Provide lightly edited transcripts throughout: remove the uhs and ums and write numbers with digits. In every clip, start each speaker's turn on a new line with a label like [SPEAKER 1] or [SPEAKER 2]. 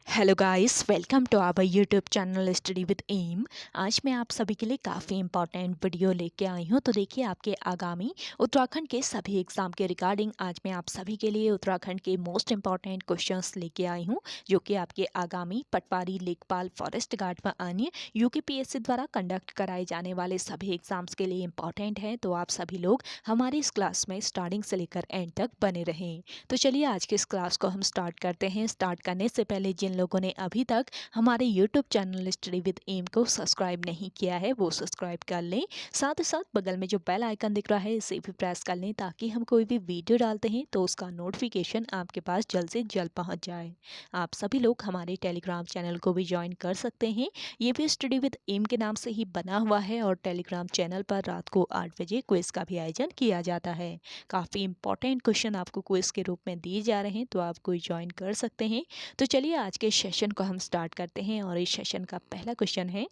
[SPEAKER 1] Hello guys, welcome to our YouTube channel study with M. आज मैं आप सभी के लिए काफ़ी इंपॉर्टेंट वीडियो लेके आई हूँ। तो देखिए, आपके आगामी उत्तराखंड के सभी एग्ज़ाम के रिगार्डिंग आज मैं आप सभी के लिए उत्तराखंड के मोस्ट इंपॉर्टेंट क्वेश्चंस लेके आई हूँ, जो कि आपके आगामी पटवारी, लेखपाल, फॉरेस्ट गार्ड व अन्य यूकेपीएससी द्वारा कंडक्ट कराए जाने वाले सभी एग्ज़ाम्स के लिए इंपॉर्टेंट है। तो आप सभी लोग हमारी इस क्लास में स्टार्टिंग से लेकर एंड तक बने रहें। तो चलिए आज की इस क्लास को हम स्टार्ट करते हैं। स्टार्ट करने से पहले जिन लोगों ने अभी तक हमारे YouTube channel study with M को सब्सक्राइब नहीं किया है वो सब्सक्राइब कर लें। साथ ही साथ बगल में जो बेल आइकन दिख रहा है इसे भी प्रेस कर लें, ताकि हम कोई भी वीडियो डालते हैं तो उसका नोटिफिकेशन आपके पास जल्द से जल्द पहुंच जाए। आप सभी लोग हमारे टेलीग्राम चैनल को भी ज्वाइन कर सकते हैं। ये भी स्टडी विद एम के नाम से ही बना हुआ है और टेलीग्राम चैनल पर रात को 8 बजे क्विज का भी आयोजन किया जाता है। काफ़ी इंपॉर्टेंट क्वेश्चन आपको क्विज के रूप में दिए जा रहे हैं, तो आप कोई ज्वाइन कर सकते हैं। तो चलिए आज के सेशन को हम स्टार्ट करते हैं और इस सेशन का पहला क्वेश्चन है,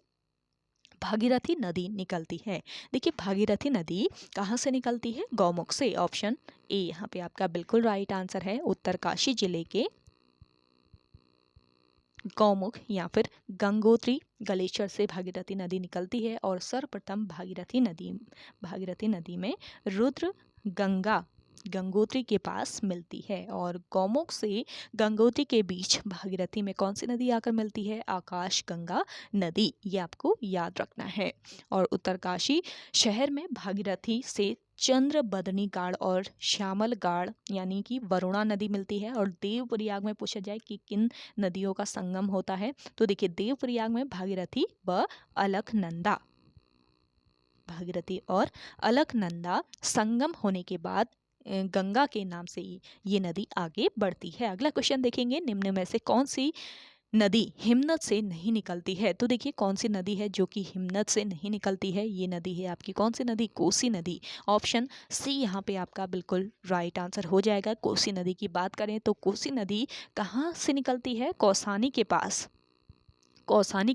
[SPEAKER 1] भागीरथी नदी निकलती है। देखिए, भागीरथी नदी कहाँ से निकलती है? गौमुख से। ऑप्शन ए यहाँ पे आपका बिल्कुल राइट आंसर है। उत्तरकाशी जिले के गौमुख या फिर गंगोत्री ग्लेशियर से भागीरथी नदी निकलती है और सर्वप्रथम भागीरथी नदी में रुद्र गंगा गंगोत्री के पास मिलती है। और गौमुख से गंगोत्री के बीच भागीरथी में कौन सी नदी आकर मिलती है? आकाश गंगा नदी। ये आपको याद रखना है। और उत्तरकाशी शहर में भागीरथी से चंद्र बदनी गाड़ और श्यामल गाड़ यानी कि वरुणा नदी मिलती है। और देवप्रयाग में पूछा जाए कि किन नदियों का संगम होता है, तो देखिए देवप्रयाग में भागीरथी व अलकनंदा संगम होने के बाद गंगा के नाम से ये नदी आगे बढ़ती है। अगला क्वेश्चन देखेंगे, निम्न में से कौन सी नदी हिमनद से नहीं निकलती है? तो देखिए कौन सी नदी है जो कि हिमनद से नहीं निकलती है? ये नदी है आपकी कौन सी नदी? कोसी नदी। ऑप्शन सी यहाँ पे आपका बिल्कुल राइट आंसर हो जाएगा। कोसी नदी की बात करें तो कोसी नदी कहाँ से निकलती है? कौसानी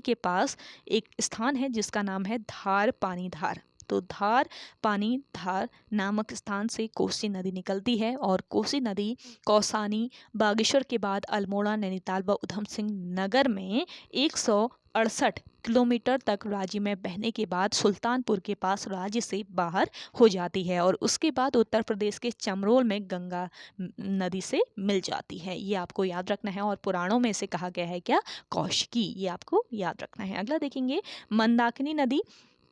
[SPEAKER 1] के पास एक स्थान है जिसका नाम है धार पानी धार। तो धार पानी धार नामक स्थान से कोसी नदी निकलती है। और कोसी नदी कौसानी, बागेश्वर के बाद अल्मोड़ा, नैनीताल व उधम सिंह नगर में 168 किलोमीटर तक राज्य में बहने के बाद सुल्तानपुर के पास राज्य से बाहर हो जाती है और उसके बाद उत्तर प्रदेश के चमरोल में गंगा नदी से मिल जाती है। ये आपको याद रखना है। और पुराणों में से कहा गया है क्या? कौशिकी। ये आपको याद रखना है। अगला देखेंगे, मंदाकिनी नदी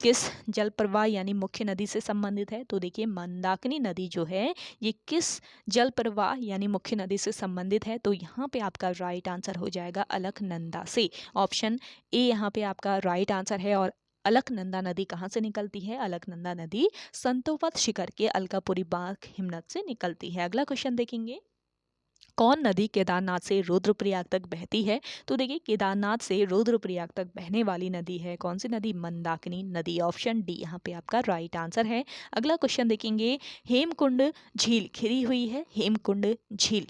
[SPEAKER 1] किस जल प्रवाह यानी मुख्य नदी से संबंधित है? तो देखिए मंदाकिनी नदी जो है ये किस जल प्रवाह यानी मुख्य नदी से संबंधित है? तो यहाँ पे आपका राइट आंसर हो जाएगा अलकनंदा से। ऑप्शन ए यहाँ पे आपका राइट आंसर है। और अलकनंदा नदी कहाँ से निकलती है? अलकनंदा नदी संतोवत शिखर के अलकापुरी बाग हिमनद से निकलती है। अगला क्वेश्चन देखेंगे, कौन नदी केदारनाथ से रुद्रप्रयाग तक बहती है? तो देखिए केदारनाथ से रुद्रप्रयाग तक बहने वाली नदी है कौन सी नदी? मंदाकिनी नदी। ऑप्शन डी यहाँ पे आपका राइट आंसर है। अगला क्वेश्चन देखेंगे, हेमकुंड झील घिरी हुई है। हेमकुंड झील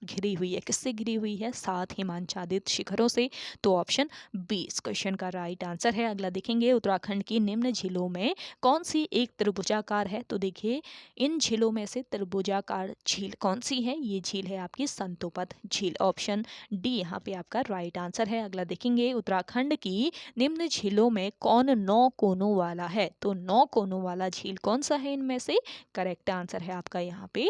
[SPEAKER 1] घिरी हुई है, किससे घिरी हुई है? 7 हिमांच्छादित शिखरों से। तो ऑप्शन बी इस क्वेश्चन का राइट आंसर है। अगला देखेंगे, उत्तराखंड की निम्न झीलों में कौन सी एक त्रिभुजाकार है? तो देखिए इन झीलों में से त्रिभुजाकार झील कौन सी है? ये झील है आपकी संतोपत झील। ऑप्शन डी यहाँ पे आपका राइट आंसर है। अगला देखेंगे, उत्तराखंड की निम्न झीलों में कौन 9 कोनों वाला है? तो 9 कोनों वाला झील कौन सा है इनमें से? करेक्ट आंसर है आपका यहाँ पे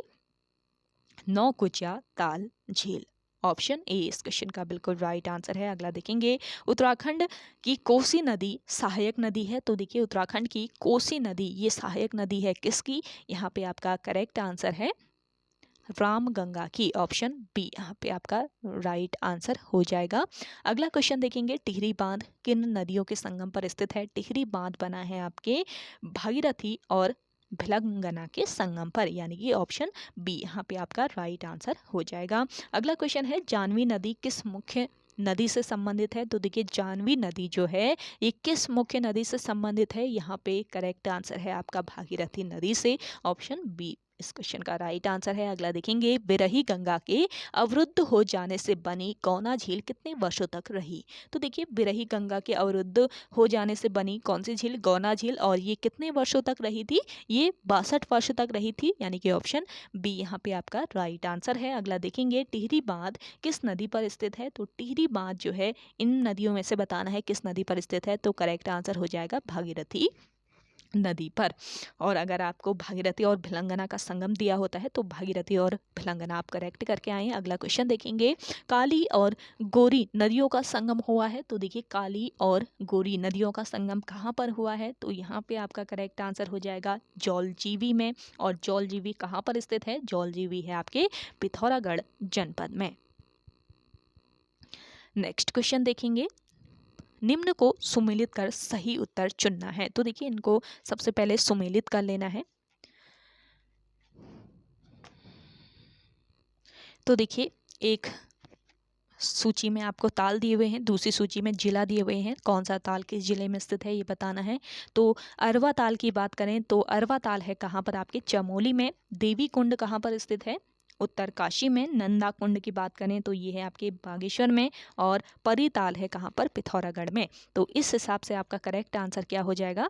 [SPEAKER 1] नौकुचिया ताल झील। ऑप्शन ए इस क्वेश्चन का बिल्कुल राइट आंसर है। अगला देखेंगे, उत्तराखंड की कोसी नदी सहायक नदी है। तो देखिए उत्तराखंड की कोसी नदी ये सहायक नदी है किसकी? यहाँ पे आपका करेक्ट आंसर है रामगंगा की। ऑप्शन बी यहाँ पे आपका राइट आंसर हो जाएगा। अगला क्वेश्चन देखेंगे, टिहरी बांध किन नदियों के संगम पर स्थित है? टिहरी बांध बना है आपके भागीरथी और भिलंगना के संगम पर, यानी कि ऑप्शन बी यहाँ पे आपका राइट आंसर हो जाएगा। अगला क्वेश्चन है, जानवी नदी किस मुख्य नदी से संबंधित है? तो देखिए जानवी नदी जो है ये किस मुख्य नदी से संबंधित है? यहाँ पे करेक्ट आंसर है आपका भागीरथी नदी से। ऑप्शन बी इस क्वेश्चन का राइट आंसर है। अगला देखेंगे, बिरही गंगा के अवरुद्ध हो जाने से बनी गौना झील कितने वर्षों तक रही। तो देखिए, बिरही गंगा के अवरुद्ध हो जाने से बनी कौन सी झील, गौना झील, और ये कितने वर्षों तक रही थी, ये 62 वर्ष तक रही थी, यानी कि ऑप्शन बी यहाँ पे आपका राइट आंसर है। अगला देखेंगे, टिहरी बांध किस नदी पर स्थित है। तो टिहरी बांध जो है इन नदियों में से बताना है किस नदी पर स्थित है। तो करेक्ट आंसर हो जाएगा भागीरथी नदी पर। और अगर आपको भागीरथी और भिलंगना का संगम दिया होता है तो भागीरथी और भिलंगना आप करेक्ट करके आए। अगला क्वेश्चन देखेंगे, काली और गोरी नदियों का संगम हुआ है। तो देखिए, काली और गोरी नदियों का संगम कहाँ पर हुआ है। तो यहाँ पे आपका करेक्ट आंसर हो जाएगा जौलजीबी में। और जौलजीबी कहाँ पर स्थित है, जौलजीबी है आपके पिथौरागढ़ जनपद में। नेक्स्ट क्वेश्चन देखेंगे, निम्न को सुमेलित कर सही उत्तर चुनना है। तो देखिए, इनको सबसे पहले सुमेलित कर लेना है। तो देखिए, एक सूची में आपको ताल दिए हुए हैं, दूसरी सूची में जिला दिए हुए हैं, कौन सा ताल किस जिले में स्थित है ये बताना है। तो अरवा ताल की बात करें तो अरवा ताल है कहाँ पर, आपके चमोली में। देवी कुंड कहाँ पर स्थित है, उत्तरकाशी में। नंदा कुंड की बात करें तो ये है आपके बागेश्वर में। और परी ताल है कहाँ पर, पिथौरागढ़ में। तो इस हिसाब से आपका करेक्ट आंसर क्या हो जाएगा,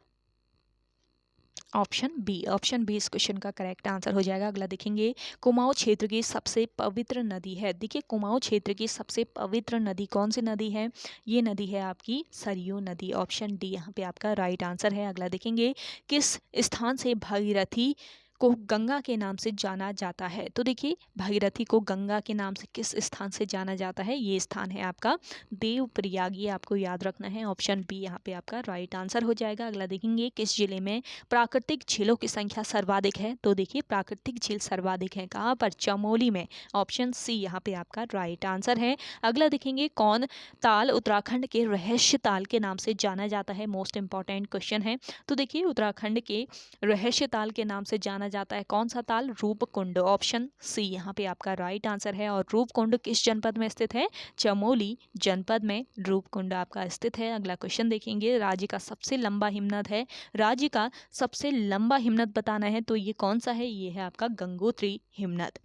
[SPEAKER 1] ऑप्शन बी। ऑप्शन बी इस क्वेश्चन का करेक्ट आंसर हो जाएगा। अगला देखेंगे, कुमाऊं क्षेत्र की सबसे पवित्र नदी है। देखिए, कुमाऊं क्षेत्र की सबसे पवित्र नदी कौन सी नदी है, ये नदी है आपकी सरयू नदी। ऑप्शन डी यहाँ पे आपका राइट आंसर है। अगला देखेंगे, किस स्थान से भागीरथी को गंगा के नाम से जाना जाता है। तो देखिए, भागीरथी को गंगा के नाम से किस स्थान से जाना जाता है, ये स्थान है आपका देवप्रयाग। ये आपको याद रखना है। ऑप्शन बी यहाँ पे आपका राइट आंसर हो जाएगा। अगला देखेंगे, किस जिले में प्राकृतिक झीलों की संख्या सर्वाधिक है। तो देखिए, प्राकृतिक झील सर्वाधिक है कहाँ पर, चमोली में। ऑप्शन सी यहाँ पे आपका राइट आंसर है। अगला देखेंगे, कौन ताल उत्तराखंड के रहस्य ताल के नाम से जाना जाता है। मोस्ट इंपॉर्टेंट क्वेश्चन है। तो देखिए, उत्तराखंड के रहस्य ताल के नाम से जाना जाता है कौन सा ताल, रूपकुंड। ऑप्शन सी यहाँ पे आपका राइट आंसर है। और रूपकुंड किस जनपद में स्थित है, चमोली जनपद में रूपकुंड आपका स्थित है। अगला क्वेश्चन देखेंगे, राज्य का सबसे लंबा हिमनद है। राज्य का सबसे लंबा हिमनद बताना है। तो ये कौन सा है, ये है आपका गंगोत्री हिमनद।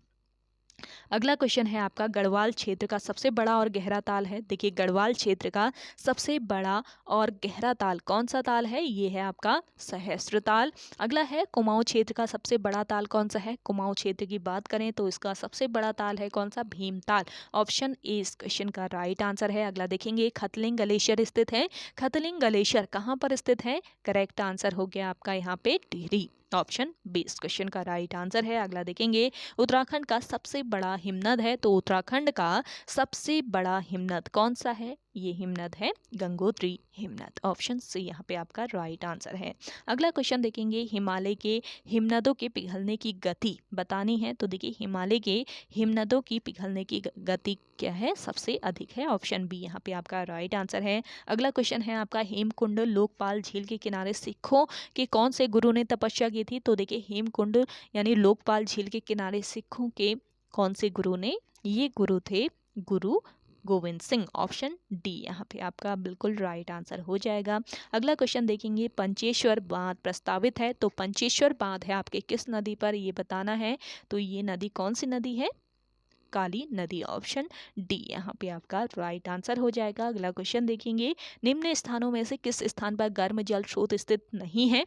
[SPEAKER 1] अगला क्वेश्चन है आपका, गढ़वाल क्षेत्र का सबसे बड़ा और गहरा ताल है। देखिए, गढ़वाल क्षेत्र का सबसे बड़ा और गहरा ताल कौन सा ताल है, ये है आपका सहस्त्र ताल। अगला है, कुमाऊं क्षेत्र का सबसे बड़ा ताल कौन सा है। कुमाऊं क्षेत्र की बात करें तो इसका सबसे बड़ा ताल है कौन सा, भीमताल। ऑप्शन ए इस क्वेश्चन का राइट आंसर है। अगला देखेंगे, खतलिंग ग्लेशियर स्थित है। खतलिंग ग्लेशियर कहाँ पर स्थित है, करेक्ट आंसर हो गया आपका यहाँ पे टिहरी। ऑप्शन बी इस क्वेश्चन का राइट आंसर है। अगला देखेंगे, उत्तराखंड का सबसे बड़ा हिमनद है। तो उत्तराखंड का सबसे बड़ा हिमनद कौन सा है, ये हिमनद है गंगोत्री हिमनद। ऑप्शन सी यहाँ पे आपका राइट आंसर है। अगला क्वेश्चन देखेंगे, हिमालय के हिमनदों के पिघलने की गति बतानी है। तो देखिए, हिमालय के हिमनदों की पिघलने की गति क्या है, सबसे अधिक है। ऑप्शन बी यहाँ पे आपका राइट आंसर है। अगला क्वेश्चन है आपका, हेमकुंड लोकपाल झील के किनारे सिखों के कौन से गुरु ने तपस्या की थी। तो देखिए, हेमकुंड यानी लोकपाल झील के किनारे सिखों के कौन से गुरु ने, ये गुरु थे गुरु गोविंद सिंह। ऑप्शन डी यहाँ पे आपका बिल्कुल राइट आंसर हो जाएगा। अगला क्वेश्चन देखेंगे, पंचेश्वर बांध प्रस्तावित है। तो पंचेश्वर बांध है आपके किस नदी पर, ये बताना है। तो ये नदी कौन सी नदी है, काली नदी। ऑप्शन डी यहाँ पे आपका राइट आंसर हो जाएगा। अगला क्वेश्चन देखेंगे, निम्न स्थानों में से किस स्थान पर गर्म जल स्रोत स्थित नहीं है।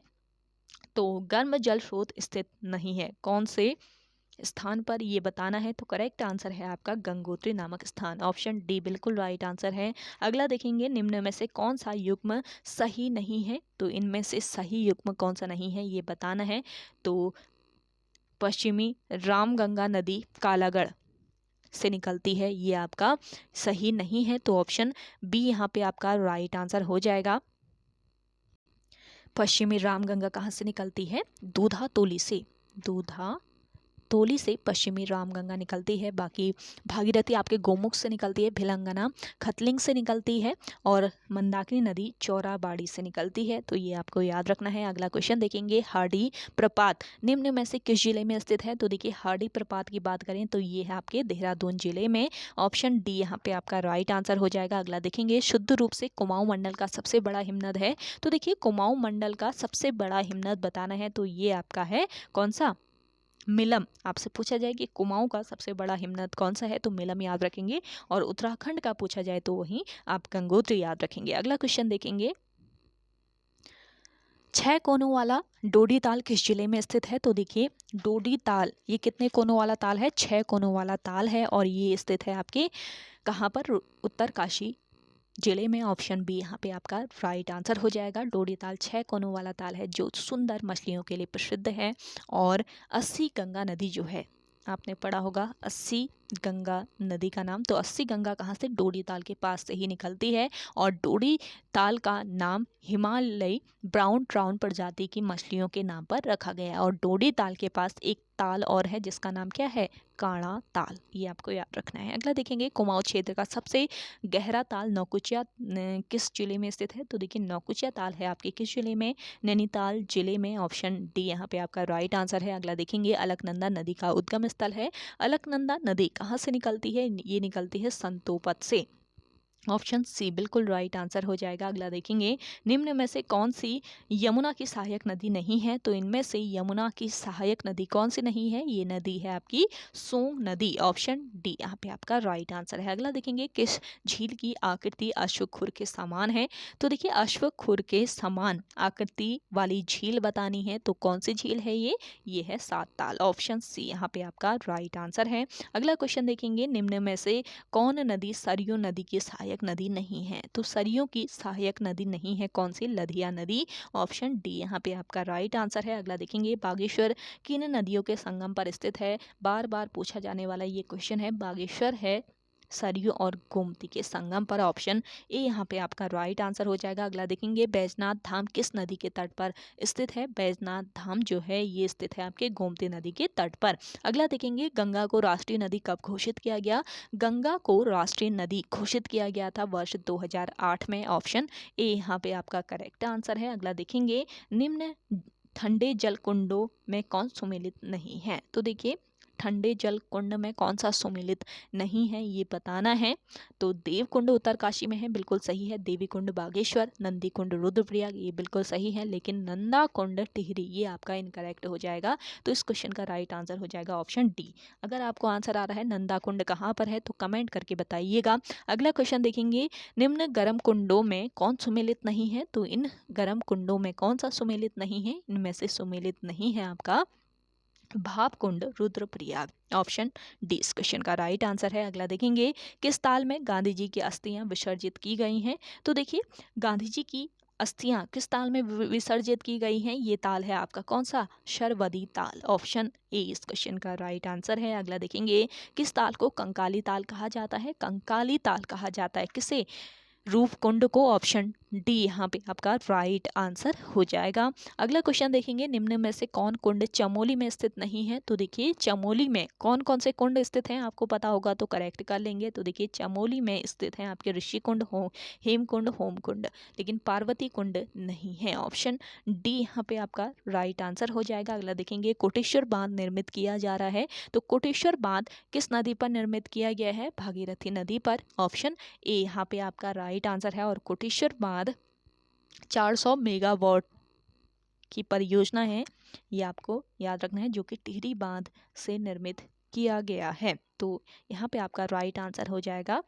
[SPEAKER 1] तो गर्म जल स्रोत स्थित नहीं है कौन से स्थान पर, ये बताना है। तो करेक्ट आंसर है आपका गंगोत्री नामक स्थान। ऑप्शन डी बिल्कुल राइट आंसर है। अगला देखेंगे, निम्न में से कौन सा युग्म सही नहीं है। तो इनमें से सही युग्म कौन सा नहीं है, ये बताना है। तो पश्चिमी रामगंगा नदी कालागढ़ से निकलती है, ये आपका सही नहीं है। तो ऑप्शन बी यहाँ पे आपका राइट आंसर हो जाएगा। पश्चिमी रामगंगा कहाँ से निकलती है, दूधा तोली से। दूधा तोली से पश्चिमी रामगंगा निकलती है। बाकी भागीरथी आपके गोमुख से निकलती है, भिलंगना खतलिंग से निकलती है, और मंदाकिनी नदी चौराबाड़ी से निकलती है। तो ये आपको याद रखना है। अगला क्वेश्चन देखेंगे, हार्डी प्रपात निम्न में से किस जिले में स्थित है। तो देखिए, हार्डी प्रपात की बात करें तो ये है आपके देहरादून जिले में। ऑप्शन डी यहाँ पे आपका राइट आंसर हो जाएगा। अगला देखेंगे, शुद्ध रूप से कुमाऊं मंडल का सबसे बड़ा हिमनद है। तो देखिए, कुमाऊं मंडल का सबसे बड़ा हिमनद बताना है। तो ये आपका है कौन सा, मिलम, आपसे पूछा जाए कि कुमाऊं का सबसे बड़ा हिमनद कौन सा है, तो मिलम याद रखेंगे। और उत्तराखंड का पूछा जाए तो वहीं आप गंगोत्री याद रखेंगे। अगला क्वेश्चन देखेंगे, 6 कोनों वाला डोडी ताल किस जिले में स्थित है? तो देखिए डोडी ताल ये कितने कोनों वाला ताल है? 6 कोनों वाला ताल है और ये स्थित है आपके कहाँ पर? उत्तरकाशी जिले में। ऑप्शन बी यहाँ पे आपका राइट आंसर हो जाएगा। डोडी ताल 6 कोनों वाला ताल है जो सुंदर मछलियों के लिए प्रसिद्ध है। और 80 गंगा नदी जो है, आपने पढ़ा होगा 80 गंगा नदी का नाम, तो 80 गंगा कहाँ से? डोडी ताल के पास से ही निकलती है। और डोडी ताल का नाम हिमालयी ब्राउन ट्राउन प्रजाति की मछलियों के नाम पर रखा गया है। और डोडी ताल के पास एक ताल और है जिसका नाम क्या है? काड़ा ताल, ये आपको याद रखना है। अगला देखेंगे, कुमाऊं क्षेत्र का सबसे गहरा ताल नौकुचिया किस जिले में स्थित है? तो देखिए नौकुचिया ताल है आपके किस जिले में? नैनीताल जिले में। ऑप्शन डी यहाँ पे आपका राइट आंसर है। अगला देखेंगे, अलकनंदा नदी का उद्गम स्थल है। अलकनंदा नदी कहाँ से निकलती है? ये निकलती है संतोपत से। ऑप्शन सी बिल्कुल राइट आंसर हो जाएगा। अगला देखेंगे, निम्न में से कौन सी यमुना की सहायक नदी नहीं है? तो इनमें से यमुना की सहायक नदी कौन सी नहीं है? ये नदी है आपकी सोन नदी। ऑप्शन डी यहाँ पे आपका राइट आंसर है। अगला देखेंगे, किस झील की आकृति अश्वखुर के समान है? तो देखिए अश्वखुर के समान आकृति वाली झील बतानी है तो कौन सी झील है ये है सात ताल। ऑप्शन सी यहाँ पे आपका राइट आंसर है। अगला क्वेश्चन देखेंगे, निम्न में से कौन नदी सरयू नदी की सहायक नदी नहीं है? तो सरयू की सहायक नदी नहीं है कौन सी? लधिया नदी। ऑप्शन डी यहाँ पे आपका राइट आंसर है। अगला देखेंगे, बागेश्वर किन नदियों के संगम पर स्थित है? बार बार पूछा जाने वाला ये क्वेश्चन है। बागेश्वर है सरयू और गोमती के संगम पर। ऑप्शन ए यहाँ पे आपका राइट आंसर हो जाएगा। अगला देखेंगे, बैजनाथ धाम किस नदी के तट पर स्थित है? बैजनाथ धाम जो है ये स्थित है आपके गोमती नदी के तट पर। अगला देखेंगे, गंगा को राष्ट्रीय नदी कब घोषित किया गया? गंगा को राष्ट्रीय नदी घोषित किया गया था वर्ष 2008 में। ऑप्शन ए यहाँ पे आपका करेक्ट आंसर है। अगला देखेंगे, निम्न ठंडे जल कुंडों में कौन सुमेलित नहीं है? तो देखिए ठंडे जल कुंड में कौन सा सुमेलित नहीं है ये बताना है। तो देव कुंड उत्तरकाशी में है, बिल्कुल सही है। देवी कुंड बागेश्वर, नंदी कुंड रुद्रप्रयाग, ये बिल्कुल सही है। लेकिन नंदा कुंड टिहरी ये आपका इनकरेक्ट हो जाएगा। तो इस क्वेश्चन का राइट आंसर हो जाएगा ऑप्शन डी। अगर आपको आंसर आ रहा है नंदा कुंड कहाँ पर है तो कमेंट करके बताइएगा। अगला क्वेश्चन देखेंगे, निम्न गर्म कुंडों में कौन सुमेलित नहीं है? तो इन गर्म कुंडों में कौन सा सुमेलित नहीं है? इनमें से सुमेलित नहीं है आपका भाप कुंड रुद्रप्रयाग। ऑप्शन डी इस क्वेश्चन का राइट आंसर है। अगला देखेंगे, किस ताल में गांधी जी की अस्थियां विसर्जित की गई हैं? तो देखिए गांधी जी की अस्थियां किस ताल में विसर्जित की गई हैं? ये ताल है आपका कौन सा? शरवदी ताल। ऑप्शन ए इस क्वेश्चन का राइट आंसर है। अगला देखेंगे, किस ताल को कंकाली ताल कहा जाता है? कंकाली ताल कहा जाता है किसे? रूपकुंड को। ऑप्शन डी यहाँ पे आपका राइट आंसर हो जाएगा। अगला क्वेश्चन देखेंगे, निम्न में से कौन कुंड चमोली में स्थित नहीं है? तो देखिए चमोली में कौन कौन से कुंड स्थित हैं आपको पता होगा तो करेक्ट कर लेंगे। तो देखिए चमोली में स्थित हैं आपके ऋषि कुंड, हेमकुंड, होम कुंड, लेकिन पार्वती कुंड नहीं है। ऑप्शन डी यहाँ पे आपका राइट आंसर हो जाएगा। अगला देखेंगे, कोटेश्वर बांध निर्मित किया जा रहा है तो कोटेश्वर बांध किस नदी पर निर्मित किया गया है? भागीरथी नदी पर। ऑप्शन ए यहाँ पे आपका राइट आंसर है। और कोटेश्वर बांध 400 मेगावाट की परियोजना है, ये आपको याद रखना है, जो कि टिहरी बांध से निर्मित किया गया है। तो यहाँ पे आपका राइट आंसर हो जाएगा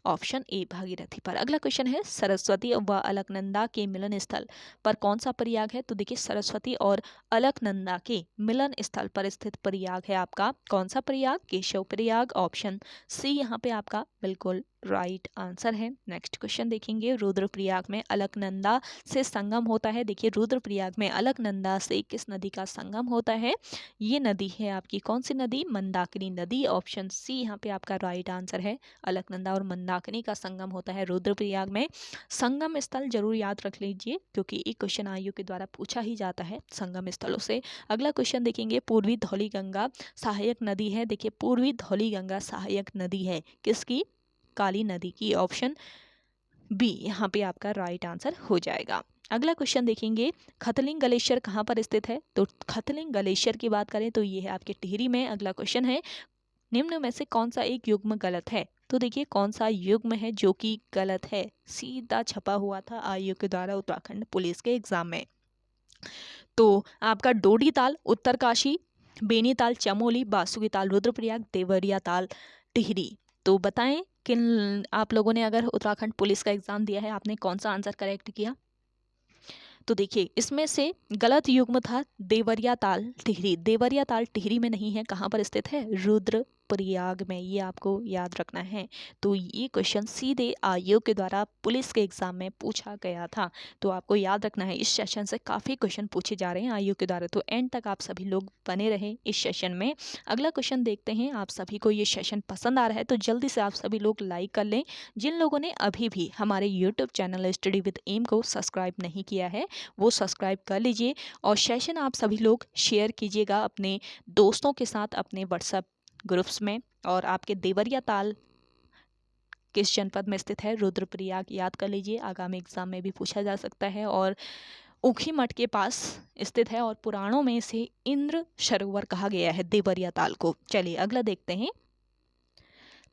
[SPEAKER 1] ऑप्शन ए भागीरथी पर। अगला क्वेश्चन है, सरस्वती व अलकनंदा के मिलन स्थल पर कौन सा प्रयाग है? तो देखिए सरस्वती और अलकनंदा के मिलन स्थल पर स्थित प्रयाग है आपका कौन सा प्रयाग? केशव प्रयाग। ऑप्शन सी यहाँ पे आपका बिल्कुल राइट आंसर है। नेक्स्ट क्वेश्चन देखेंगे, रुद्रप्रयाग में अलकनंदा से संगम होता है। देखिए रुद्रप्रयाग में अलकनंदा से किस नदी का संगम होता है? ये नदी है आपकी कौन सी नदी? मंदाकिनी नदी। ऑप्शन सी यहाँ पे आपका राइट आंसर है। अलकनंदा और मंदाकिनी का संगम होता है रुद्रप्रयाग में। संगम स्थल जरूर याद रख लीजिए क्योंकि एक क्वेश्चन आयु के द्वारा पूछा ही जाता है संगम स्थलों से। अगला क्वेश्चन देखेंगे, पूर्वी धौली गंगा सहायक नदी है। देखिए पूर्वी धौली गंगा सहायक नदी है किसकी? काली नदी की। ऑप्शन बी यहाँ पे आपका राइट आंसर हो जाएगा। अगला क्वेश्चन देखेंगे, खतलिंग ग्लेशियर कहाँ पर स्थित है? तो खतलिंग ग्लेशियर की बात करें तो ये है आपके टिहरी में। अगला क्वेश्चन है, निम्न में से कौन सा एक युग्म गलत है? तो देखिए कौन सा युग्म है जो कि गलत है? सीधा छपा हुआ था आयोग के द्वारा उत्तराखंड पुलिस के एग्जाम में। तो आपका डोडी ताल उत्तरकाशी बेनीताल, चमोली, बासुकी ताल, रुद्रप्रयाग, देवरिया ताल, टिहरी। तो बताएं किन आप लोगों ने अगर उत्तराखंड पुलिस का एग्जाम दिया है, आपने कौन सा आंसर करेक्ट किया? तो देखिए इसमें से गलत युग्म था देवरिया ताल टिहरी। देवरिया ताल टिहरी में नहीं है, कहाँ पर स्थित है? रुद्रप्रयाग में, ये आपको याद रखना है। तो ये क्वेश्चन सीधे आयोग के द्वारा पुलिस के एग्जाम में पूछा गया था, तो आपको याद रखना है। इस सेशन से काफ़ी क्वेश्चन पूछे जा रहे हैं आयोग के द्वारा, तो एंड तक आप सभी लोग बने रहे इस सेशन में। अगला क्वेश्चन देखते हैं। आप सभी को ये सेशन पसंद आ रहा है तो जल्दी से आप सभी लोग लाइक कर लें। जिन लोगों ने अभी भी हमारे YouTube channel study with M को सब्सक्राइब नहीं किया है वो सब्सक्राइब कर लीजिए, और सेशन आप सभी लोग शेयर कीजिएगा अपने दोस्तों के साथ अपने व्हाट्सएप ग्रुप्स में। और आपके देवरिया ताल किस जनपद में स्थित है? रुद्रप्रयाग, याद कर लीजिए, आगामी एग्जाम में भी पूछा जा सकता है, और ऊखी मठ के पास स्थित है, और पुराणों में इसे इंद्र सरोवर कहा गया है देवरिया ताल को। चलिए अगला देखते हैं।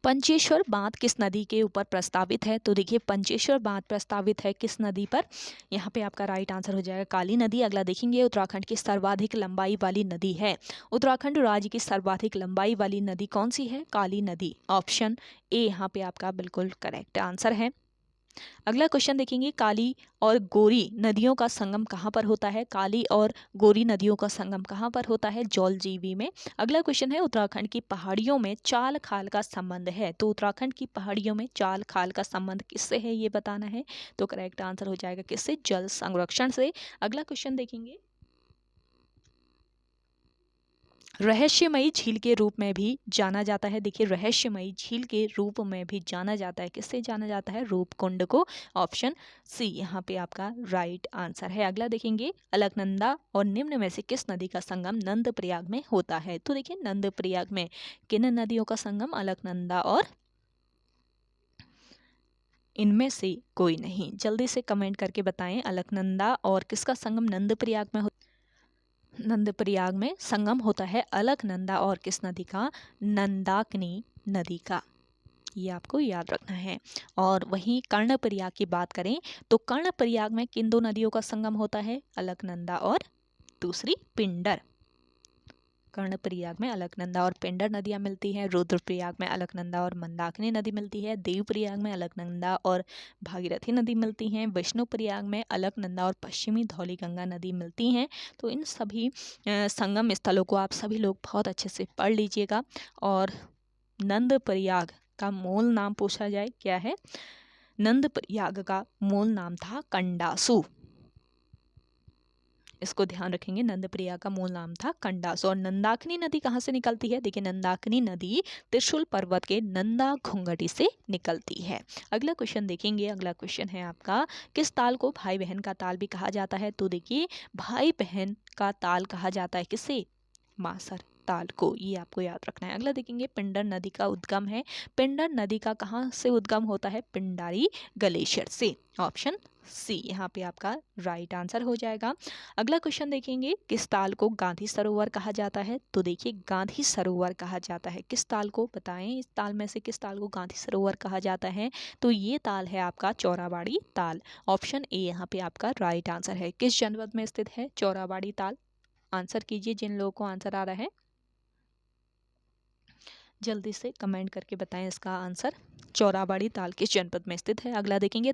[SPEAKER 1] पंचेश्वर बांध किस नदी के ऊपर प्रस्तावित है? तो देखिए पंचेश्वर बांध प्रस्तावित है किस नदी पर? यहाँ पे आपका राइट आंसर हो जाएगा काली नदी। अगला देखेंगे, उत्तराखंड की सर्वाधिक लंबाई वाली नदी है। उत्तराखंड राज्य की सर्वाधिक लंबाई वाली नदी कौन सी है? काली नदी। ऑप्शन ए यहाँ पे आपका बिल्कुल करेक्ट आंसर है। अगला क्वेश्चन देखेंगे, काली और गोरी नदियों का संगम कहाँ पर होता है? काली और गोरी नदियों का संगम कहाँ पर होता है? जौलजीबी में। अगला क्वेश्चन है, उत्तराखंड की पहाड़ियों में चाल खाल का संबंध है। तो उत्तराखंड की पहाड़ियों में चाल खाल का संबंध किससे है ये बताना है। तो करेक्ट आंसर हो जाएगा किससे? जल संरक्षण से। अगला क्वेश्चन देखेंगे, रहस्यमयी झील के रूप में भी जाना जाता है। देखिए रहस्यमयी झील के रूप में भी जाना जाता है, किससे जाना जाता है? रूपकुंड को। ऑप्शन सी यहाँ पे आपका राइट आंसर है। अगला देखेंगे, अलकनंदा और निम्न में से किस नदी का संगम नंदप्रयाग में होता है? तो देखिए नंदप्रयाग में किन नदियों का संगम? अलकनंदा और इनमें से कोई नहीं। जल्दी से कमेंट करके बताएं, अलकनंदा और किसका संगम नंदप्रयाग में? नंदप्रयाग में संगम होता है अलकनंदा और किस नदी का? नंदाकिनी नदी का। ये आपको याद रखना है। और वहीं कर्णप्रयाग की बात करें तो कर्णप्रयाग में किन दो नदियों का संगम होता है? अलकनंदा और दूसरी पिंडर। कर्णप्रयाग में अलकनंदा और पिंडर नदियां मिलती हैं। रुद्रप्रयाग में अलकनंदा और मंदाकिनी नदी मिलती है। देवप्रयाग में अलकनंदा और भागीरथी नदी मिलती हैं। विष्णुप्रयाग में अलकनंदा और पश्चिमी धौलीगंगा नदी मिलती हैं। तो इन सभी संगम स्थलों को आप सभी लोग बहुत अच्छे से पढ़ लीजिएगा। और नंदप्रयाग का मूल नाम पूछा जाए क्या है? नंदप्रयाग का मूल नाम था कंडासु। इसको ध्यान रखेंगे, नंदप्रयाग का मूल नाम था कंडासु। और नंदाकिनी नदी कहाँ से निकलती है? देखिए नंदाकिनी नदी त्रिशूल पर्वत के नंदा घुंगटी से निकलती है। अगला क्वेश्चन देखेंगे। अगला क्वेश्चन है आपका, किस ताल को भाई बहन का ताल भी कहा जाता है? तो देखिए भाई बहन का ताल कहा जाता है किसे? मासर ताल को। ये आपको याद रखना है। अगला देखेंगे, पिंडर नदी का उद्गम है। पिंडर नदी का कहाँ से उद्गम होता है? पिंडारी ग्लेशियर से। ऑप्शन सी यहाँ पे आपका राइट आंसर हो जाएगा। अगला क्वेश्चन देखेंगे, किस ताल को गांधी सरोवर कहा जाता है? तो देखिए गांधी सरोवर कहा जाता है किस ताल को? बताएं इस ताल में से किस ताल को गांधी सरोवर कहा जाता है? तो ये ताल है आपका चौराबाड़ी ताल। ऑप्शन ए यहाँ पे आपका राइट आंसर है। किस जनपद में स्थित है चौराबाड़ी ताल? आंसर कीजिए जिन लोगों को आंसर आ रहा है, जल्दी से कमेंट करके बताएं इसका आंसर। चौराबाड़ी ताल किस जनपद में स्थित है? अगला देखेंगे,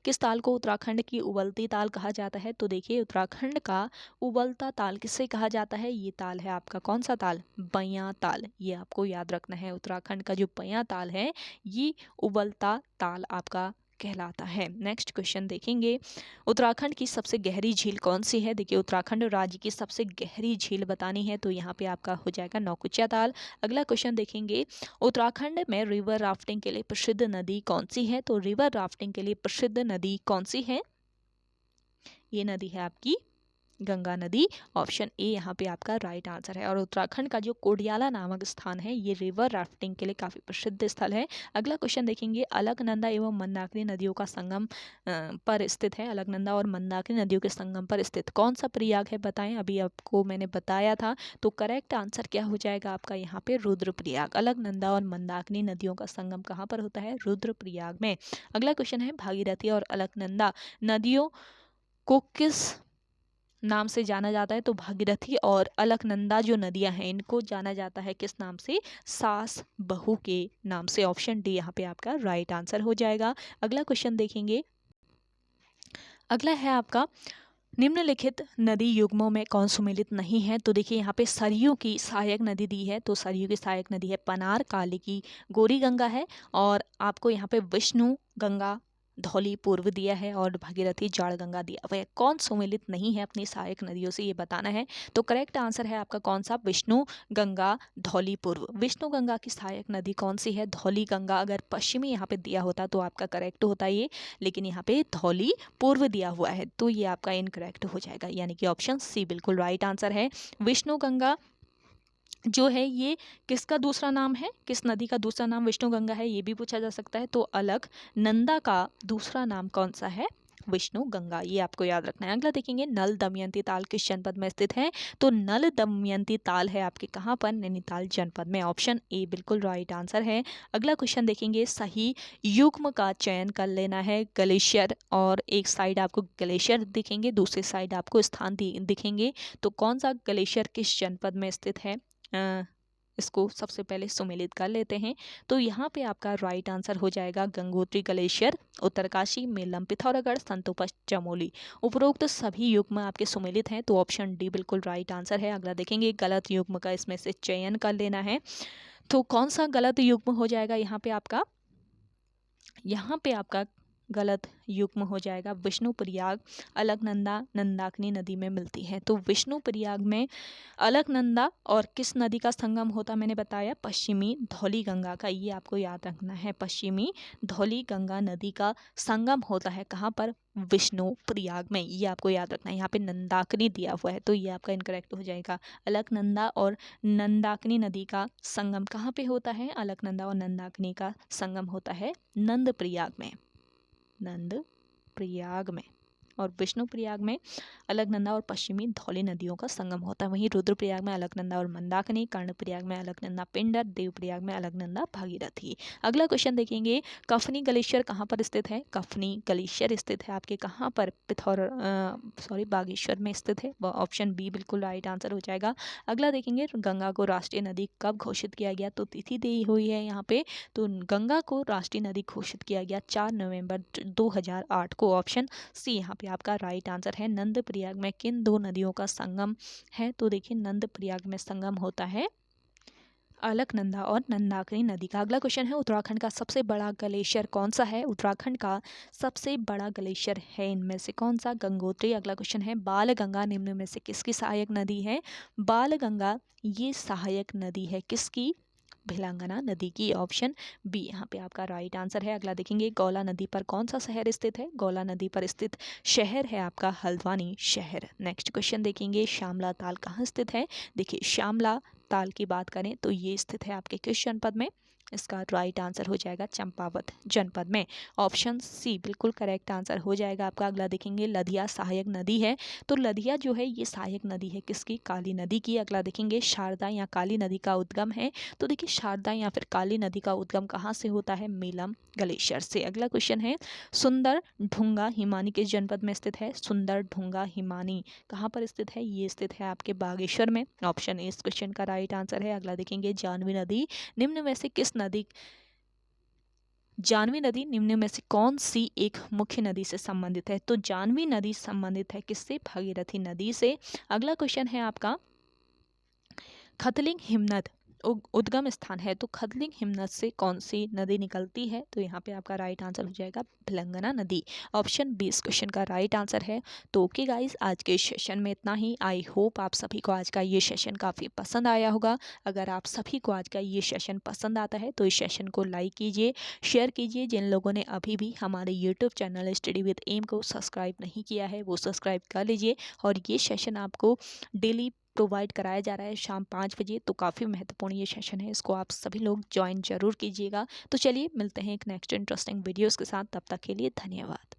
[SPEAKER 1] किस ताल को उत्तराखंड की उबलती ताल कहा जाता है? तो देखिए उत्तराखंड का उबलता ताल किससे कहा जाता है? ये ताल है आपका कौन सा ताल? बयां ताल। ये आपको याद रखना है। उत्तराखंड का जो बयां ताल है ये उबलता ताल आपका कहलाता है। नेक्स्ट क्वेश्चन देखेंगे, उत्तराखंड की सबसे गहरी झील कौन सी है? देखिए उत्तराखंड राज्य की सबसे गहरी झील बतानी है तो यहाँ पे आपका हो जाएगा नौकुचिया ताल। अगला क्वेश्चन देखेंगे, उत्तराखंड में रिवर राफ्टिंग के लिए प्रसिद्ध नदी कौन सी है? तो रिवर राफ्टिंग के लिए प्रसिद्ध नदी कौन सी है? ये नदी है आपकी गंगा नदी। ऑप्शन ए यहाँ पे आपका राइट आंसर है। और उत्तराखंड का जो कोडियाला नामक स्थान है ये रिवर राफ्टिंग के लिए काफ़ी प्रसिद्ध स्थल है। अगला क्वेश्चन देखेंगे, अलकनंदा एवं मंदाकिनी नदियों का संगम पर स्थित है। अलकनंदा और मंदाकिनी नदियों के संगम पर स्थित कौन सा प्रयाग है? बताएं, अभी आपको मैंने बताया था। तो करेक्ट आंसर क्या हो जाएगा आपका यहाँ पे? रुद्रप्रयाग। अलकनंदा और मंदाकिनी नदियों का संगम कहाँ पर होता है? रुद्रप्रयाग में। अगला क्वेश्चन है, भागीरथी और अलकनंदा नदियों को किस नाम से जाना जाता है? तो भागीरथी और अलकनंदा जो नदियां हैं इनको जाना जाता है किस नाम से? सास बहू के नाम से। ऑप्शन डी यहाँ पे आपका राइट आंसर हो जाएगा। अगला क्वेश्चन देखेंगे। अगला है आपका, निम्नलिखित नदी युग्मों में कौन सुमेलित नहीं है? तो देखिए यहाँ पे सरयू की सहायक नदी दी है, तो सरयू की सहायक नदी है पनार, काली की गोरी गंगा है, और आपको यहाँ पे विष्णु गंगा धौली पूर्व दिया है, और भागीरथी जाड़ गंगा दिया हुआ है। कौन सुमेलित नहीं है अपनी सहायक नदियों से, ये बताना है। तो करेक्ट आंसर है आपका कौन सा? विष्णु गंगा धौली पूर्व। विष्णु गंगा की सहायक नदी कौन सी है? धौली गंगा। अगर पश्चिमी यहाँ पे दिया होता तो आपका करेक्ट होता ये, लेकिन यहाँ पे धौली पूर्व दिया हुआ है, तो ये आपका इनकरेक्ट हो जाएगा, यानी कि ऑप्शन सी बिल्कुल राइट आंसर है। विष्णु गंगा जो है ये किसका दूसरा नाम है? किस नदी का दूसरा नाम विष्णु गंगा है, ये भी पूछा जा सकता है। तो अलकनंदा का दूसरा नाम कौन सा है? विष्णु गंगा, ये आपको याद रखना है। अगला देखेंगे, नल दमयंती ताल किस जनपद में स्थित है? तो नल दमयंती ताल है आपके कहाँ पर? नैनीताल जनपद में। ऑप्शन ए बिल्कुल राइट आंसर है। अगला क्वेश्चन देखेंगे, सही युग्म का चयन कर लेना है। ग्लेशियर, और एक साइड आपको ग्लेशियर दिखेंगे, दूसरी साइड आपको स्थान दिखेंगे, तो कौन सा ग्लेशियर किस जनपद में स्थित है? इसको सबसे पहले सुमेलित कर लेते हैं। तो यहाँ पे आपका राइट आंसर हो जाएगा गंगोत्री ग्लेशियर, उत्तरकाशी, मेलम, पिथौरागढ़, संतोपस्थ, चमोली। उपरोक्त सभी युग्म आपके सुमेलित हैं, तो ऑप्शन डी बिल्कुल राइट आंसर है। अगला देखेंगे, गलत युग्म का इसमें से चयन कर लेना है। तो कौन सा गलत युग्म हो जाएगा यहाँ पे आपका? यहाँ पे आपका गलत युग्म हो जाएगा विष्णु प्रयाग अलकनंदा नंदाकिनी नदी में मिलती है। तो विष्णु प्रयाग में अलकनंदा और किस नदी का संगम होता, मैंने बताया पश्चिमी धौली गंगा का, ये आपको याद रखना है। पश्चिमी धौली गंगा नदी का संगम होता है कहाँ पर? विष्णु प्रयाग में, ये आपको याद रखना है। यहाँ पे नंदाकिनी दिया हुआ है, तो ये आपका इनकरेक्ट हो जाएगा। अलकनंदा और नंदाकिनी नदी का संगम कहाँ पे होता है? अलकनंदा और नंदाकिनी का संगम होता है नंद प्रयाग में, नंद प्रयाग में। और विष्णु प्रयाग में अलकनंदा और पश्चिमी धौली नदियों का संगम होता है। वहीं रुद्रप्रयाग में अलकनंदा और मंदाकिनी, कर्णप्रयाग में अलकनंदा पिंडर, देवप्रयाग में अलकनंदा भागीरथी। अगला क्वेश्चन देखेंगे, कफनी ग्लेशियर कहाँ पर स्थित है? कफनी ग्लेशियर स्थित है आपके कहाँ पर? बागेश्वर में स्थित है। ऑप्शन बी बिल्कुल राइट आंसर हो जाएगा। अगला देखेंगे, गंगा को राष्ट्रीय नदी कब घोषित किया गया? तो तिथि दी हुई है यहाँ पे। तो गंगा को राष्ट्रीय नदी घोषित किया गया 4 नवंबर 2008 को। ऑप्शन सी यहाँ पे आपका राइट आंसर है। नंद प्रयाग में किन दो नदियों का संगम है? तो देखिए नंद प्रयाग में संगम होता है अलकनंदा और नंदाकिनी नदी का। अगला क्वेश्चन है, उत्तराखंड का सबसे बड़ा ग्लेशियर कौन सा है? उत्तराखंड का सबसे बड़ा ग्लेशियर है इनमें से कौन सा? गंगोत्री। अगला क्वेश्चन है, बाल गंगा निम्न में से किसकी सहायक नदी है? बाल गंगा ये सहायक नदी है किसकी? भिलांगना नदी की। ऑप्शन बी यहाँ पे आपका राइट आंसर है। अगला देखेंगे, गौला नदी पर कौन सा शहर स्थित है? गौला नदी पर स्थित शहर है आपका हल्द्वानी शहर। नेक्स्ट क्वेश्चन देखेंगे, श्यामला ताल कहाँ स्थित है? देखिए श्यामला ताल की बात करें तो ये स्थित है आपके किस जनपद में? इसका राइट आंसर हो जाएगा चंपावत जनपद में। ऑप्शन सी बिल्कुल करेक्ट आंसर हो जाएगा आपका। अगला देखेंगे, लधिया सहायक नदी है, तो लधिया जो है ये सहायक नदी है किसकी? काली नदी की। अगला देखेंगे, शारदा या काली नदी का उद्गम है, तो देखिए शारदा या फिर काली नदी का उद्गम कहाँ से होता है? मेलम ग्लेशियर से। अगला क्वेश्चन है, सुंदर ढूंगा हिमानी किस जनपद में स्थित है? सुंदर ढूंगा हिमानी कहाँ पर स्थित है? ये स्थित है आपके बागेश्वर में। ऑप्शन ए इस क्वेश्चन का राइट आंसर है। अगला देखेंगे, जानवी नदी निम्न में से किस नदी जानवी नदी निम्न में से कौन सी एक मुख्य नदी से संबंधित है? तो जानवी नदी संबंधित है किससे? भागीरथी नदी से। अगला क्वेश्चन है आपका, खतलिंग हिमनद उद्गम स्थान है, तो खतलिंग हिमनद से कौन सी नदी निकलती है? तो यहाँ पे आपका राइट आंसर हो जाएगा भिलंगना नदी। ऑप्शन बी इस क्वेश्चन का राइट आंसर है। तो ओके गाइस, आज के सेशन में इतना ही। आई होप आप सभी को आज का ये सेशन काफ़ी पसंद आया होगा। अगर आप सभी को आज का ये सेशन पसंद आता है तो इस सेशन को लाइक कीजिए, शेयर कीजिए। जिन लोगों ने अभी भी हमारे YouTube channel study with M को सब्सक्राइब नहीं किया है वो सब्सक्राइब कर लीजिए। और ये सेशन आपको डेली प्रोवाइड कराया जा रहा है शाम 5 बजे, तो काफ़ी महत्वपूर्ण ये सेशन है, इसको आप सभी लोग ज्वाइन जरूर कीजिएगा। तो चलिए मिलते हैं एक नेक्स्ट इंटरेस्टिंग वीडियोस के साथ, तब तक के लिए धन्यवाद।